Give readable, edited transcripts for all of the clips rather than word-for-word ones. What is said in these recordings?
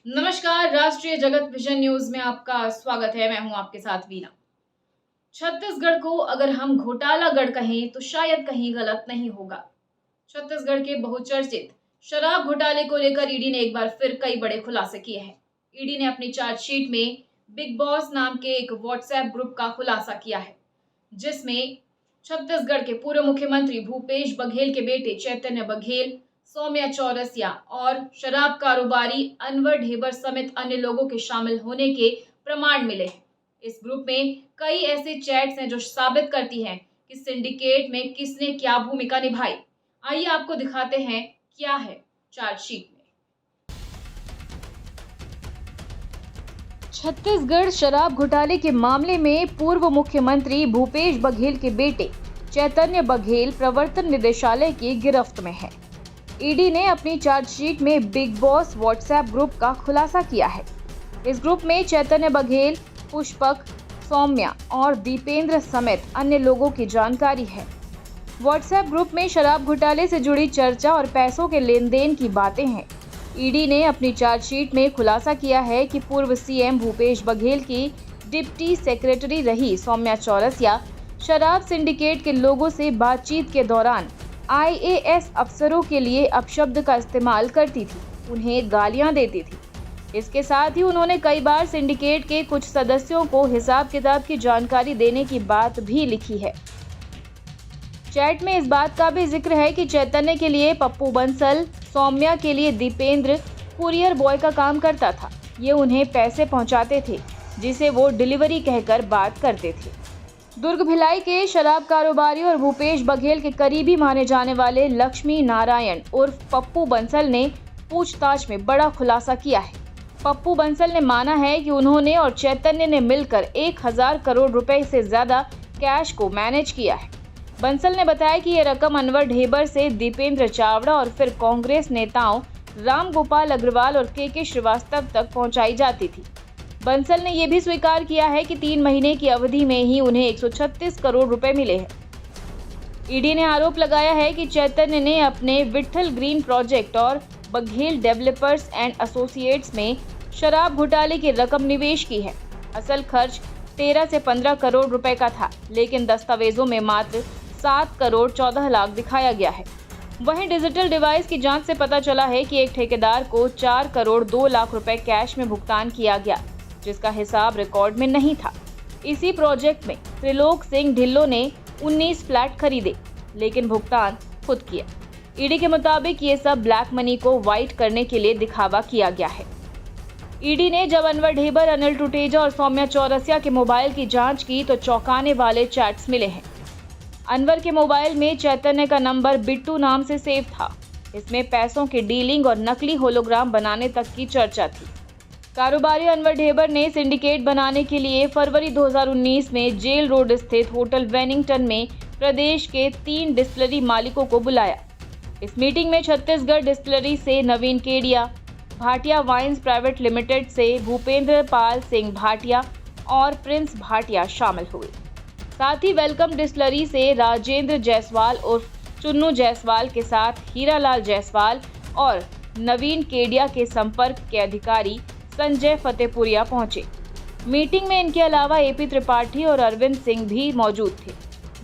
नमस्कार, राष्ट्रीय जगत विजन न्यूज में आपका स्वागत है। मैं हूं आपके साथ वीना। छत्तीसगढ़ को अगर हम घोटालागढ़ कहें तो शायद कहीं गलत नहीं होगा। छत्तीसगढ़ के बहुचर्चित शराब घोटाले को लेकर ईडी ने एक बार फिर कई बड़े खुलासे किए हैं। ईडी ने अपनी चार्जशीट में बिग बॉस नाम के एक व्हाट्सएप ग्रुप का खुलासा किया है, जिसमें छत्तीसगढ़ के पूर्व मुख्यमंत्री भूपेश बघेल के बेटे चैतन्य बघेल, सौम्या चौरसिया और शराब कारोबारी अनवर ढेबर समेत अन्य लोगों के शामिल होने के प्रमाण मिले हैं। इस ग्रुप में कई ऐसे चैट्स हैं जो साबित करती हैं कि सिंडिकेट में किसने क्या भूमिका निभाई। आइए आपको दिखाते हैं क्या है चार्जशीट में। छत्तीसगढ़ शराब घोटाले के मामले में पूर्व मुख्यमंत्री भूपेश बघेल के बेटे चैतन्य बघेल प्रवर्तन निदेशालय की गिरफ्त में है। ईडी ने अपनी चार्जशीट में बिग बॉस व्हाट्सएप ग्रुप का खुलासा किया है। इस ग्रुप में चैतन्य बघेल, पुष्पक, सौम्या और दीपेंद्र समेत अन्य लोगों की जानकारी है। व्हाट्सएप ग्रुप में शराब घोटाले से जुड़ी चर्चा और पैसों के लेन देन की बातें हैं। ईडी ने अपनी चार्जशीट में खुलासा किया है कि पूर्व सीएम भूपेश बघेल की डिप्टी सेक्रेटरी रही सौम्या चौरसिया शराब सिंडिकेट के लोगों से बातचीत के दौरान आईएएस अफसरों के लिए अपशब्द का इस्तेमाल करती थी, उन्हें गालियां देती थी। इसके साथ ही उन्होंने कई बार सिंडिकेट के कुछ सदस्यों को हिसाब किताब की जानकारी देने की बात भी लिखी है। चैट में इस बात का भी जिक्र है कि चैतन्य के लिए पप्पू बंसल, सौम्या के लिए दीपेंद्र कुरियर बॉय का काम करता था। ये उन्हें पैसे पहुंचाते थे, जिसे वो डिलीवरी कहकर बात करते थे। दुर्ग भिलाई के शराब कारोबारी और भूपेश बघेल के करीबी माने जाने वाले लक्ष्मी नारायण उर्फ पप्पू बंसल ने पूछताछ में बड़ा खुलासा किया है। पप्पू बंसल ने माना है कि उन्होंने और चैतन्य ने मिलकर 1000 करोड़ रुपए से ज्यादा कैश को मैनेज किया है। बंसल ने बताया कि ये रकम अनवर ढेबर से दीपेंद्र चावड़ा और फिर कांग्रेस नेताओं राम गोपाल अग्रवाल और के श्रीवास्तव तक पहुंचाई जाती थी। बंसल ने यह भी स्वीकार किया है कि 3 महीने की अवधि में ही उन्हें 136 करोड़ रुपए मिले हैं। ईडी ने आरोप लगाया है कि चैतन्य ने अपने विट्ठल ग्रीन प्रोजेक्ट और बघेल डेवलपर्स एंड एसोसिएट्स में शराब घोटाले की रकम निवेश की है। असल खर्च 13 से 15 करोड़ रुपए का था, लेकिन दस्तावेजों में मात्र 7 करोड़ 14 लाख दिखाया गया है। वहीं डिजिटल डिवाइस की जांच से पता चला है कि एक ठेकेदार को 4 करोड़ 2 लाख रुपए कैश में भुगतान किया गया, जिसका हिसाब रिकॉर्ड में नहीं था। इसी प्रोजेक्ट में त्रिलोक सिंह ढिल्लो ने 19 फ्लैट खरीदे, लेकिन भुगतान खुद किया। ईडी के मुताबिक ये सब ब्लैक मनी को व्हाइट करने के लिए दिखावा किया गया है। ईडी ने जब अनवर ढेबर, अनिल टुटेजा और सौम्या चौरसिया के मोबाइल की जांच की तो चौंकाने वाले चैट्स मिले हैं। अनवर के मोबाइल में चैतन्य का नंबर बिट्टू नाम से सेव था। इसमें पैसों की डीलिंग और नकली होलोग्राम बनाने तक की चर्चा थी। कारोबारी अनवर ढेबर ने सिंडिकेट बनाने के लिए फरवरी 2019 में जेल रोड स्थित होटल वेनिंगटन में प्रदेश के 3 डिस्टिलरी मालिकों को बुलाया। इस मीटिंग में छत्तीसगढ़ डिस्टिलरी से Naveen Kedia, Bhatia wines private limited से भूपेंद्र पाल सिंह भाटिया और प्रिंस भाटिया शामिल हुए। साथ ही वेलकम डिस्टिलरी से राजेंद्र जायसवाल उर्फ चुन्नू जायसवाल के साथ हीरालाल जायसवाल और नवीन केडिया के संपर्क के अधिकारी संजय फतेहपुरिया पहुंचे। मीटिंग में इनके अलावा एपी त्रिपाठी और अरविंद सिंह भी मौजूद थे।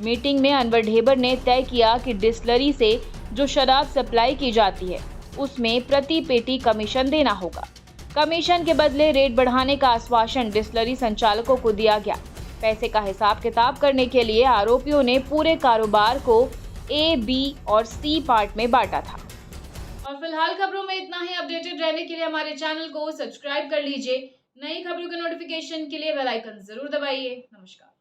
मीटिंग में अनवर ढेबर ने तय किया कि डिस्टिलरी से जो शराब सप्लाई की जाती है उसमें प्रति पेटी कमीशन देना होगा। कमीशन के बदले रेट बढ़ाने का आश्वासन डिस्टिलरी संचालकों को दिया गया। पैसे का हिसाब किताब करने के लिए आरोपियों ने पूरे कारोबार को ए, बी और सी पार्ट में बांटा था। और फिलहाल खबरों में इतना ही। अपडेटेड रहने के लिए हमारे चैनल को सब्सक्राइब कर लीजिए। नई खबरों के नोटिफिकेशन के लिए बेल आइकन जरूर दबाइए। नमस्कार।